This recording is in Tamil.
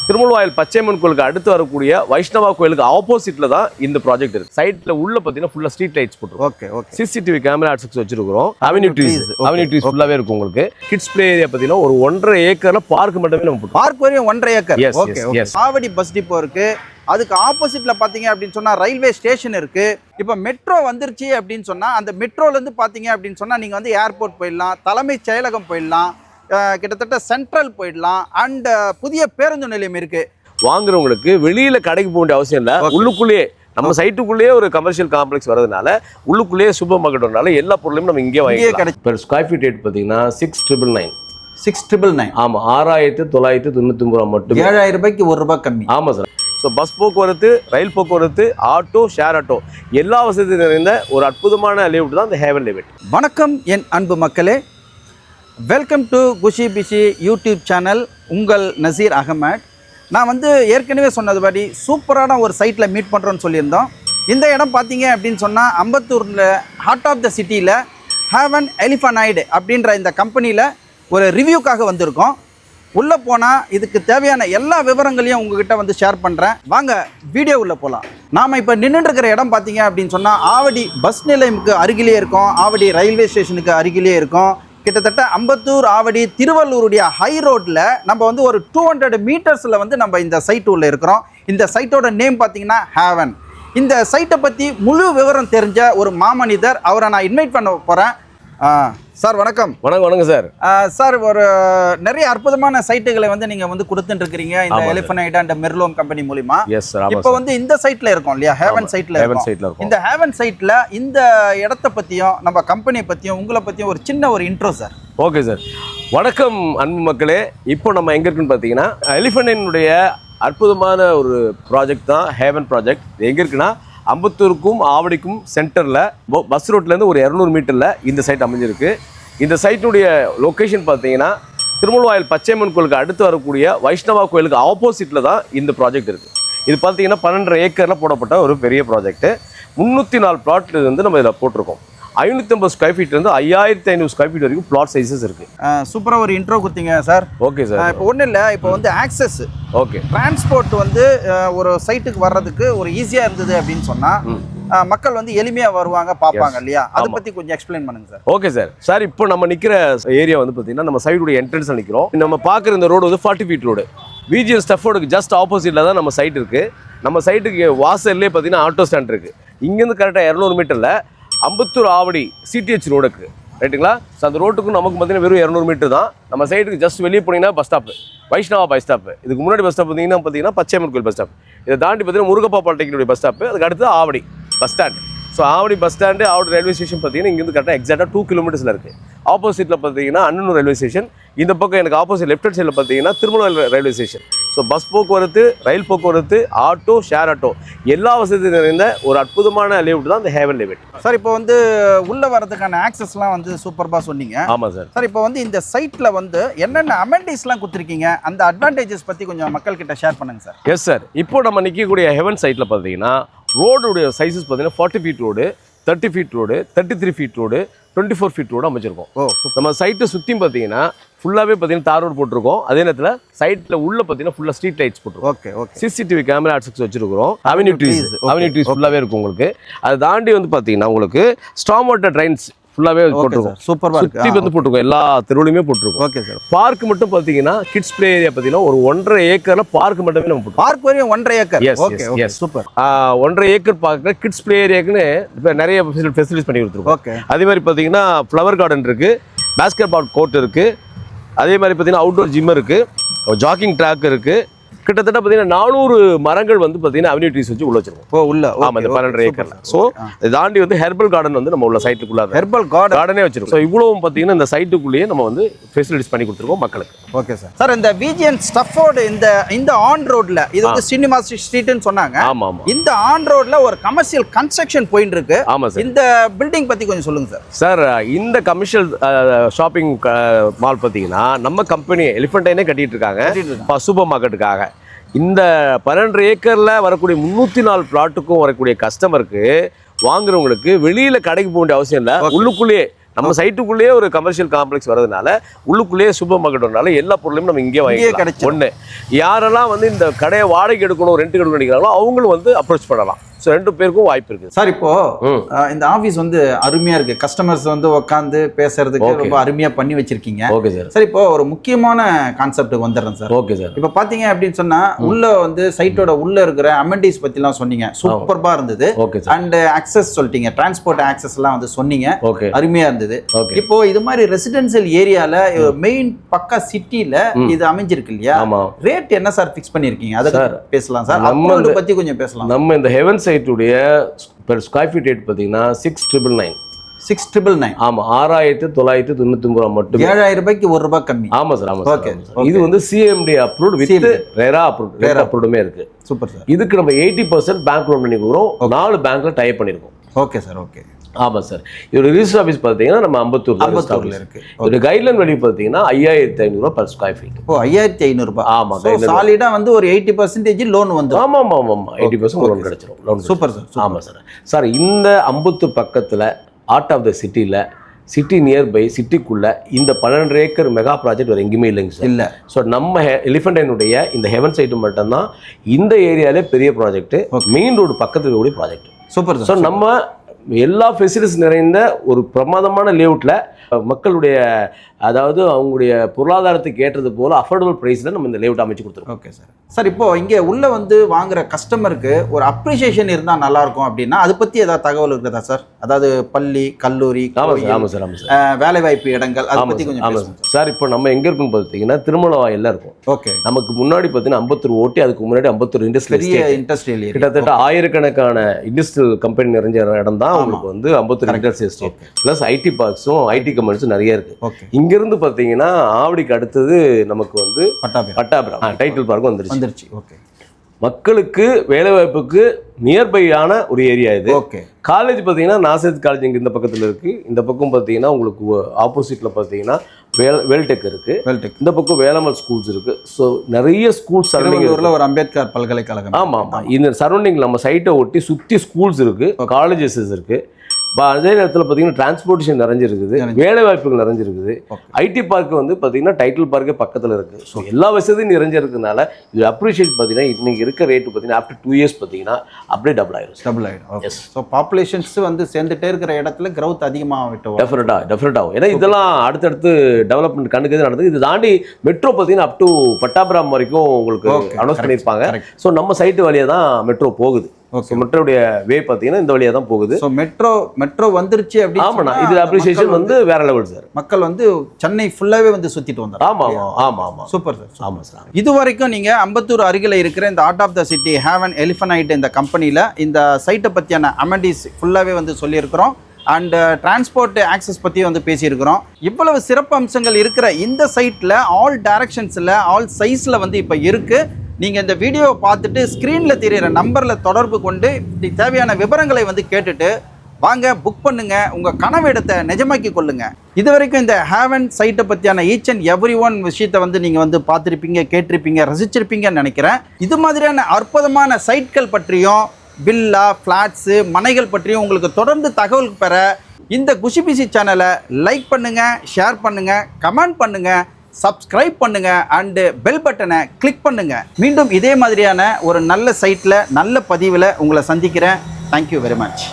திருமுல்வாயில் பச்சையம்மன் கோயிலுக்கு அடுத்து வரக்கூடிய வைஷ்ணவா கோயிலுக்கு ஆப்போசிட்ல தான் இந்த ப்ராஜெக்ட் இருக்கு. சைட்ல உள்ள பாத்தீங்கன்னா ஃபுல்லா ஸ்ட்ரீட் லைட்ஸ் போட்டுருக்கோம். Okay okay. சிசிடிவி கேமரா ஆட்ஸ் வச்சிருக்கோம். அவென்யூ ட்ரீஸ் ஃபுல்லாவே இருக்கும் உங்களுக்கு. கிட்ஸ் பிளே ஏரியா பாத்தீங்கன்னா ஒரு 1.5 ஏக்கர்ல பார்க் மட்டுமே நம்ம போட்டுருக்கோம். பார்க் வரையும் 1.5 acre. Okay okay. Avadi bus depot இருக்கு. அதுக்கு ஆப்போசிட்ல பாத்தீங்க அப்படின்னு சொன்னா ரயில்வே ஸ்டேஷன் இருக்கு. இப்போ மெட்ரோ வந்துருச்சு அப்படின்னு சொன்னா அந்த மெட்ரோல இருந்து பாத்தீங்க அப்படின்னு சொன்னா நீங்க வந்து ஏர்போர்ட் போயிடலாம், தலைமைச் செயலகம் போயிடலாம், கிட்டத்தட்ட சென்ட்ரல் போயிடலாம், அண்ட் புதிய பேருந்து நிலையம் இருக்கு. வாங்குறவங்களுக்கு வெளியில கடைக்கு போக வேண்டிய அவசியம் இல்லை. உள்ளுக்குள்ளேயே நம்ம சைட்டுக்குள்ளேயே ஒரு கமர்ஷியல் காம்ப்ளெக்ஸ் வரதுனால உள்ளுக்குள்ளேயே சூப்பர் மார்க்கெட் வரனால எல்லா பொருளையும் நம்ம இங்கே வாங்கிக்கலாம். பெர் ஸ்கொயர் ஃபீட் ரேட் பார்த்தீங்கன்னா 6,999. 6,999. ஆமாம், 6,999 மட்டும். 7,000 ரூபாய்க்கு ₹1 கம்மி. ஆமாம் சார். ஸோ பஸ் போக்குவரத்து, ரயில் போக்குவரத்து, ஆட்டோ, ஷேர் ஆட்டோ எல்லா வசதியும் நிறைந்த ஒரு அற்புதமான லேஅவுட் தான் இந்த ஹேவன் லேஅவுட். வணக்கம் என் அன்பு மக்களே, வெல்கம் டு குஷி பிஷி யூடியூப் சேனல். உங்கள் நசீர் அகமட். நான் வந்து ஏற்கனவே சொன்னதுபடி சூப்பரான ஒரு சைட்டில் மீட் பண்ணுறோன்னு சொல்லியிருந்தோம். இந்த இடம் பார்த்தீங்க அப்படின்னு சொன்னால் அம்பத்தூரில் ஹார்ட் ஆஃப் த சிட்டியில் ஹேவன் எலிஃபனைடு அப்படின்ற இந்த கம்பெனியில் ஒரு ரிவ்யூக்காக வந்திருக்கோம். உள்ளே போனால் இதுக்கு தேவையான எல்லா விவரங்களையும் உங்ககிட்ட வந்து ஷேர் பண்ணுறேன். வாங்க வீடியோ உள்ளே போகலாம். நாம் இப்போ நின்றுட்டுருக்கிற இடம் பார்த்தீங்க அப்படின்னு சொன்னால் ஆவடி பஸ் நிலையமுக்கு அருகிலே இருக்கும், ஆவடி ரயில்வே ஸ்டேஷனுக்கு அருகிலே இருக்கும். கிட்டத்தட்ட அம்பத்தூர், ஆவடி, திருவள்ளூருடைய ஹை ரோட்டில் நம்ம வந்து ஒரு 200 மீட்டர்ஸில் வந்து நம்ம இந்த சைட்டு உள்ளே இருக்கிறோம். இந்த சைட்டோட நேம் பார்த்தீங்கன்னா ஹேவன். இந்த சைட்டை பற்றி முழு விவரம் தெரிஞ்ச ஒரு மாமனிதர், அவரை நான் இன்வைட் பண்ண போகிறேன். சார் வணக்கம். வணக்கம் சார். சார், ஒரு நிறைய அற்புதமான சைட்டுகளை வந்து நீங்க வந்து கொடுத்துட்டு இருக்கீங்க இந்த எலிஃபனைட் அண்ட் மெர்லோன் கம்பெனி மூலமா. இப்போ வந்து இந்த சைட்ல இருக்கோம் இல்லையா, ஹேவன் சைட்ல இருக்கோம். இந்த ஹேவன் சைட்ல இந்த இடத்தை பத்தியும் நம்ம கம்பெனியை பத்தியும் உங்களை பத்தியும் ஒரு சின்ன ஒரு இன்ட்ரோ சார். Okay sir. வணக்கம் அன்பு மக்களே. இப்போ நம்ம எங்க இருக்குன்னு பார்த்தீங்கன்னா எலிஃபனைனுடைய அற்புதமான ஒரு ப்ராஜெக்ட் தான் ஹேவன் ப்ராஜெக்ட். எங்க இருக்குன்னா அம்பத்தூருக்கும் ஆவடிக்கும் சென்டரில் பஸ் ரோட்லேருந்து ஒரு 200 மீட்டரில் இந்த சைட் அமைஞ்சிருக்கு. இந்த சைட்டுடைய லொக்கேஷன் பார்த்தீங்கன்னா திருமுல்வாயில் பச்சையம்மன் கோயிலுக்கு அடுத்து வரக்கூடிய வைஷ்ணவா கோயிலுக்கு ஆப்போசிட்டில் தான் இந்த ப்ராஜெக்ட் இருக்குது. இது பார்த்தீங்கன்னா 12.5 ஏக்கரில் போடப்பட்ட ஒரு பெரிய ப்ராஜெக்ட்டு. 304 பிளாட் வந்து நம்ம இதில் போட்டிருக்கோம். 550 ஸ்கொயர் ஃபீட்லேருந்து 5,500 ஸ்கொயர் ஃபீட் வரைக்கும் பிளாட் சைஸஸ் இருக்குது. சூப்பராக ஒரு இன்ட்ரோ கொடுத்தீங்க சார். Okay sir. இப்போ ஒன்றும் இல்லை, இப்போ வந்து ஆக்சஸ், ஓகே, டிரான்ஸ்போர்ட் வந்து ஒரு சைட்டுக்கு வர்றதுக்கு ஒரு ஈஸியாக இருந்தது அப்படின்னு சொன்னால் மக்கள் வந்து எளிமையாக வருவாங்க, பார்ப்பாங்க இல்லையா? அதை பற்றி கொஞ்சம் எக்ஸ்பிளைன் பண்ணுங்க சார். Okay sir. சார், இப்போ நம்ம நிற்கிற ஏரியா வந்து பார்த்தீங்கன்னா நம்ம சைடுடைய என்ட்ரன்ஸில் நிற்கிறோம். நம்ம பார்க்குற இந்த ரோடு வந்து 40 ஃபீட் ரோடு. விஜிஎன் ஸ்டஃபோர்டுக்கு ஜஸ்ட் ஆப்போசிட்டில் தான் நம்ம சைட் இருக்குது. நம்ம சைட்டுக்கு வாசல்லே பார்த்தீங்கன்னா ஆட்டோ ஸ்டாண்ட் இருக்குது. இங்கேருந்து கரெக்டாக 200 மீட்டரில் அம்பத்தூர் ஆவடி சிடிஹெச் ரோடுக்கு, ரைட்டுங்களா? ஸோ அந்த ரோட்டுக்கும் நமக்கு பார்த்தீங்கன்னா வெறும் 200 மீட்டர் தான். நம்ம சைட்டுக்கு ஜஸ்ட் வெளியே போனீங்கன்னா bus stop, Vaishnava bus stop. இதுக்கு முன்னாடி பஸ் ஸ்டாப் பார்த்தீங்கன்னா பச்சையம்மன் கோயில் பஸ் ஸ்டாப். இதை தாண்டி பார்த்தீங்கன்னா முருகப்பா பாலிடெக்னிக் பஸ் ஸ்டாப்பு. அதுக்கு அடுத்து Avadi bus stand. So Avadi bus stand, Avadi railway station பார்த்தீங்கன்னா இங்கேருந்து கரெக்டாக எக்ஸாக்டாக 2 கிலோமீட்டர்ஸில் இருக்குது. ஆப்போசிட்டில் பார்த்தீங்கன்னா அண்ணனூர் ரயில்வே ஸ்டேஷன். இந்த பக்கம் எனக்கு ஆப்போசிட் லெஃப்ட் சைடில் பார்த்தீங்கன்னா Thirumalai railway station. So bus போக்குவரத்து, ரயில் போக்குவரத்து, ஆட்டோ, ஷேர் ஆட்டோ எல்லா வசதியும் நிறைந்த ஒரு அற்புதமான லேஅவுட் தான் இந்த ஹேவன் லேஅவுட். சார், இப்போ வந்து உள்ள வரதுக்கான ஆக்சஸ்லாம் வந்து சூப்பராக சொன்னீங்க. ஆமாம் சார். சார், இப்போ வந்து இந்த சைட்டில் வந்து என்னென்ன அமெனிட்டிஸ்லாம் கொடுத்துருக்கீங்க, அந்த அட்வான்டேஜஸ் பற்றி கொஞ்சம் மக்கள்கிட்ட ஷேர் பண்ணுங்க சார். Yes sir. இப்போ நம்ம நிற்கக்கூடிய ஹெவன் சைட்டில் பார்த்தீங்கன்னா ரோடுடைய சைஸஸ் பார்த்தீங்கன்னா 40 feet road, 30 feet road, 33 feet road, 24 feet road அமைச்சிருக்கோம். நம்ம சைட்டை சுற்றியும் பார்த்தீங்கன்னா ஃபுல்லாகவே பார்த்தீங்கன்னா தார் ரோடு போட்டிருக்கோம். அதே நேரத்தில் சைட்டில் உள்ள பார்த்தீங்கன்னா ஃபுல்லாக ஸ்ட்ரீட் லைட்ஸ் போட்டிருக்கோம். Okay okay. சிசிடிவி கேமரா ஆட்ஸ் வச்சிருக்கிறோம். அவென்யூ ட்ரீஸ் ஃபுல்லாகவே இருக்கும் உங்களுக்கு. அதை தாண்டி வந்து பார்த்தீங்கன்னா உங்களுக்கு ஸ்டார்ம் வாட்டர் ட்ரைன்ஸ் ஃபுல்லாகவே போட்டிருக்கோம். சூப்பராக சுற்றி வந்து போட்டிருக்கோம், எல்லா தெருவுலையுமே போட்டிருக்கோம். Okay sir. பார்க் மட்டும் பார்த்தீங்கன்னா கிட்ஸ் பிளே ஏரியா பார்த்தீங்கன்னா ஒரு 1.5 ஏக்கரில் பார்க் மட்டுமே நம்ம போட்டோம். பார்க் வரையும் 1.5 acre. Okay okay, super. 1.5 acre பார்க்க கிட்ஸ் பிளே ஏரியாக்குன்னு இப்போ நிறைய ஃபெசிலிட்டிஸ் பண்ணி கொடுத்துருக்கோம். ஓகே. அதே மாதிரி பார்த்தீங்கன்னா ஃப்ளவர் கார்டன் இருக்குது, பேஸ்கெட் பால் கோர்ட் இருக்குது. அதே மாதிரி பார்த்தீங்கன்னா அவுட்டோர் ஜிம் இருக்குது, ஜாக்கிங் ட்ராக் இருக்குது. கிட்டத்தட்ட பார்த்தீங்கன்னா 400 மரங்கள் வந்து பார்த்தீங்கன்னா அவென்யூ ட்ரீஸ் வச்சு உள்ள வச்சிருக்கோம். உள்ள ஆமாம், இந்த 12.5 ஏக்கர்ல. ஸோ இதை தாண்டி வந்து ஹெர்பல் கார்டன் வந்து நம்ம உள்ள சைட்டுக்குள்ள ஹெர்பல் கார்டனே வச்சிருக்கோம். ஸோ இவ்வளவும் பார்த்தீங்கன்னா இந்த சைட்டுக்குள்ளேயே நம்ம வந்து ஃபெசிலிட்டிஸ் பண்ணி கொடுத்துருக்கோம் மக்களுக்கு. Okay sir. சார், இந்த விஜிஎன் ஸ்டஃபோர்டு இந்த ஆன் ரோட்ல இது வந்து சினிமா ஸ்ட்ரீட்னு சொன்னாங்க. ஆமாம் ஆமாம். இந்த ஆன் ரோட்ல ஒரு கமர்ஷியல் கன்ஸ்ட்ரக்ஷன் போயிட்டு இருக்கு. ஆமாம் சார். இந்த பில்டிங் பத்தி கொஞ்சம் சொல்லுங்க சார். சார், இந்த கமர்ஷியல் ஷாப்பிங் மால் பார்த்தீங்கன்னா நம்ம கம்பெனி எலிஃபண்டைனே கட்டிட்டு இருக்காங்க சூப்பர் மார்க்கெட்டுக்காக. இந்த 12 ஏக்கரில் வரக்கூடிய 304 பிளாட்டுக்கும் வரக்கூடிய கஸ்டமருக்கு, வாங்குறவங்களுக்கு வெளியில் கடைக்கு போக வேண்டிய அவசியம் இல்லை. உள்ளுக்குள்ளேயே நம்ம சைட்டுக்குள்ளேயே ஒரு கமர்ஷியல் காம்ப்ளெக்ஸ் வரதுனால உள்ளுக்குள்ளேயே சூப்பர் மார்க்கெட் வரனால எல்லா பொருளையும் நம்ம இங்கே வாங்கிக்கலாம். கிடைச்சிடும். ஒன்று, யாரெல்லாம் வந்து இந்த கடையை வாடகை எடுக்கணும், ரெண்ட் எடுக்கணும் நினைக்கிறாங்களோ அவங்களும் வந்து அப்ரோச் பண்ணலாம். ஸோ 2 பேருக்கும் வாய்ப்பு இருக்குது சார். இப்போ இந்த ஆஃபீஸ் வந்து அருமையா இருக்கு, கஸ்டமர்ஸ் வந்து உட்காந்து பேசுறதுக்கு ரொம்ப அருமையா பண்ணி வச்சிருக்கீங்க. Okay sir. சார் இப்போ ஒரு முக்கியமான கான்செப்ட்டுக்கு வந்துடுறேன் சார். Okay sir. இப்போ பாத்தீங்க அப்படின்னு சொன்னா உள்ள வந்து சைட்டோட உள்ள இருக்கிற அமெனிட்டிஸ் பத்திலாம் சொன்னீங்க, சூப்பர்பா இருந்தது. Okay sir. அண்ட் ஆக்சஸ் சொல்லிட்டீங்க, டிரான்ஸ்போர்ட் ஆக்சஸ் எல்லாம் வந்து சொன்னீங்க, ஓகே, அருமையா இருந்தது. ஓகே. இப்போ இது மாதிரி ரெசிடென்சியல் ஏரியால மெயின் பக்கா சிட்டில இது அமைஞ்சிருக்கு இல்லையா? ஆமா. ரேட் என்ன சார் ஃபிக்ஸ் பண்ணிருக்கீங்க? அதை பேசலாம் சார். நம்ம அமௌண்ட் பத்தி கொஞ்சம் பேசலாம். நம்ம இந்த ஹெவன் சைட்டுடைய பெர் ஸ்கொயர் ஃபீட் ரேட் பார்த்தீங்கன்னா 6,999. 6,999. ஆமா, 6,999 ரூபா மட்டும். 7,000 ரூபாய்க்கு ₹1 கம்மி. ஆமா சார், ஆமா ஓகே. சார். இது வந்து CMD அப்ரூவ்ட் வித் ரெரா அப்ரூவ்டுமே இருக்கு. Super sir. இதுக்கு நம்ம 80% பேங்க் லோன் பண்ணி கொடுக்குறோம். 4 பேங்க்ல டைப் பண்ணிருக்கோம். Okay sir. ஓகே. ஆமா சார். இதோட ரிஜிஸ்டர் ஆஃபீஸ் பார்த்தீங்கன்னா நம்ம அம்பத்தூர்ல இருக்கு. இதோட கைட்லைன் வேல்யூ பார்த்தீங்கன்னா 5,500 ரூபா பெர் ஸ்கொயர் ஃபீட். ஓ, 5,500 ரூபாய். ஆமா, சாலிடா வந்து ஒரு 80% லோன் வந்து. ஆமா ஆமா ஆமா, 80% லோன் கிடைச்சிரும். Loan super sir. ஆமா சார். சார், இந்த அம்பத்தூர் பக்கத்துல ஆர்ட் ஆஃப் த சிட்டில, சிட்டி நியர்பை சிட்டிக்குள்ள இந்த 12 ஏக்கர் மெகா ப்ராஜெக்ட் வேறு எங்கேயுமே இல்லைங்க சார். இல்லை. ஸோ நம்ம எலிஃபென்டைனுடைய இந்த ஹெவன் சைட்டு மட்டும்தான் இந்த ஏரியாலே பெரிய ப்ராஜெக்ட், மெயின் ரோடு பக்கத்தில் இருக்கக்கூடிய ப்ராஜெக்ட். சூப்பர். ஸோ நம்ம எல்லா ஃபெசிலிட்டிஸ் நிறைந்த ஒரு பிரமாதமான லேஅவுட்டில் மக்களுடைய, அதாவது அவங்களுடைய பொருளாதாரத்துக்கு ஏற்றது போல அஃபோர்டபுள் ப்ரைஸில் நம்ம இந்த லேஅவுட் அமைச்சு கொடுத்துருக்கோம். Okay sir. சார், இப்போ இங்கே உள்ள வந்து வாங்குற கஸ்டமருக்கு ஒரு அப்ரிசியேஷன் இருந்தால் நல்லா இருக்கும் அப்படின்னா அதை பற்றி ஏதாவது தகவல் இருக்குதா சார்? அதாவது பள்ளி, கல்லூரி, ஆமாம் சார், வேலை வாய்ப்பு இடங்கள், அதை பற்றி கொஞ்சம் ஆமாம் சார். இப்போ நம்ம எங்கே இருக்குன்னு பார்த்தீங்கன்னா திருமலவாயில இருக்கும். ஓகே. நமக்கு முன்னாடி பார்த்தீங்கன்னா அம்பத்தூர் ஓட்டி, அதுக்கு முன்னாடி அம்பத்தூர் இண்டஸ்ட்ரியல், கிட்டத்தட்ட ஆயிரக்கணக்கான இண்டஸ்ட்ரியல் கம்பெனி நிறைஞ்ச இடம் தான் உங்களுக்கு வந்து Ambattur industrial estate. Plus IT பார்க்ஸும் ஐடி கம்பெனிஸும் நிறைய இருக்கு. இங்கிருந்து பார்த்தீங்கன்னா ஆவடிக்கு அடுத்தது நமக்கு வந்து பட்டாபிராம் டைட்டில் பார்க்கும் வந்துருச்சு. ஓகே. மக்களுக்கு வேலை வாய்ப்புக்கு நியர்பையான ஒரு ஏரியா இது. ஓகே. காலேஜ் பார்த்தீங்கன்னா நாசரத் காலேஜ் இங்கே இந்த பக்கத்தில் இருக்கு. இந்த பக்கம் பார்த்தீங்கன்னா உங்களுக்கு ஆப்போசிட்ல பார்த்தீங்கன்னா வேல்டெக் இருக்கு. இந்த பக்கம் வேலம்மாள் ஸ்கூல்ஸ் இருக்கு. ஸோ நிறைய ஸ்கூல்ஸ் சரௌண்டிங்ல ஒரு அம்பேத்கர் பல்கலைக்கழகம். ஆமா ஆமா, இந்த சரௌண்டிங் நம்ம சைட்டை ஒட்டி சுற்றி ஸ்கூல்ஸ் இருக்கு, காலேஜஸ் இருக்கு. அதே நேரத்தில் பார்த்தீங்கன்னா டிரான்ஸ்போர்ட்டேஷன் நிறைஞ்சிருக்குது, வேலை வாய்ப்புகள் நிறைஞ்சிருக்குது. ஐடி பார்க் வந்து பார்த்தீங்கன்னா டைட்டில் பார்க்கே பக்கத்தில் இருக்குது. ஸோ எல்லா வசதியும் நிறைஞ்சிருக்கிறதுனால இது அப்ரிஷியேட் பார்த்தீங்கன்னா இன்னைக்கு இருக்க ரேட்டு பார்த்தீங்கன்னா ஆஃப்டர் 2 இயர்ஸ் பார்த்தீங்கன்னா அப்படியே டபுள் ஆயிடும். எஸ். ஸோ பாப்புலேஷன்ஸ் வந்து சேர்ந்துட்டே இருக்கிற இடத்துல growth அதிகமாக விட்டோம். டெஃபினட்டாக. ஏன்னா இதெல்லாம் அடுத்தடுத்து டெவலப்மெண்ட் கண்டுக்கிறது நடந்தது. இது தாண்டி மெட்ரோ பார்த்தீங்கன்னா அப் டு பட்டாபிராம் வரைக்கும் உங்களுக்கு அனௌன்ஸ் பண்ணியிருப்பாங்க. ஸோ நம்ம சைட்டு வழியாக தான் மெட்ரோ போகுது. ஓகே. மெட்ரோடைய வே பார்த்தீங்கன்னா இந்த வழியாக தான் போகுது. ஸோ மெட்ரோ வந்துருச்சு அப்படி. ஆமாண்ணா, இது அப்ரிசியேஷன் வந்து வேற லெவல் சார். மக்கள் வந்து சென்னை ஃபுல்லாகவே வந்து சுற்றிட்டு வந்தாங்க. ஆமாம். Super sir. ஆமாம் சார். இது வரைக்கும் நீங்கள் அம்பத்தூர் அருகில் இருக்கிற இந்த art of the city haven எலிஃபனைட் இந்த கம்பெனியில் இந்த சைட்டை பற்றியான அமெனிட்டிஸ் ஃபுல்லாகவே வந்து சொல்லியிருக்கிறோம். அண்ட் டிரான்ஸ்போர்ட் ஆக்சஸ் பற்றி வந்து பேசியிருக்கிறோம். இவ்வளவு சிறப்பு அம்சங்கள் இருக்கிற இந்த சைட்டில் ஆல் டைரக்ஷன்ஸில் ஆல் சைஸில் வந்து இப்போ இருக்குது. நீங்கள் இந்த வீடியோவை பார்த்துட்டு ஸ்க்ரீனில் தெரிகிற நம்பரில் தொடர்பு கொண்டு தேவையான விவரங்களை வந்து கேட்டுட்டு வாங்க, புக் பண்ணுங்கள், உங்கள் கனவு இடத்தை நிஜமாக்கி கொள்ளுங்கள். இது வரைக்கும் இந்த ஹேவன் சைட்டை பற்றியான ஈச் அண்ட் எவ்ரி ஒன் விஷயத்தை வந்து நீங்கள் வந்து பார்த்துருப்பீங்க, கேட்டிருப்பீங்க, ரசிச்சிருப்பீங்கன்னு நினைக்கிறேன். இது மாதிரியான அற்புதமான சைட்கள் பற்றியும் வில்லா, ஃப்ளாட்ஸு, மனைகள் பற்றியும் உங்களுக்கு தொடர்ந்து தகவல் பெற இந்த குஷி பிசி சேனலை லைக் பண்ணுங்கள், ஷேர் பண்ணுங்கள், கமெண்ட் பண்ணுங்கள், சப்ஸ்கிரைப் பண்ணுங்க அண்டு பெல் பட்டனை கிளிக் பண்ணுங்க. மீண்டும் இதே மாதிரியான ஒரு நல்ல சைட்டில் நல்ல பதிவில் உங்களை சந்திக்கிறேன். Thank you very much.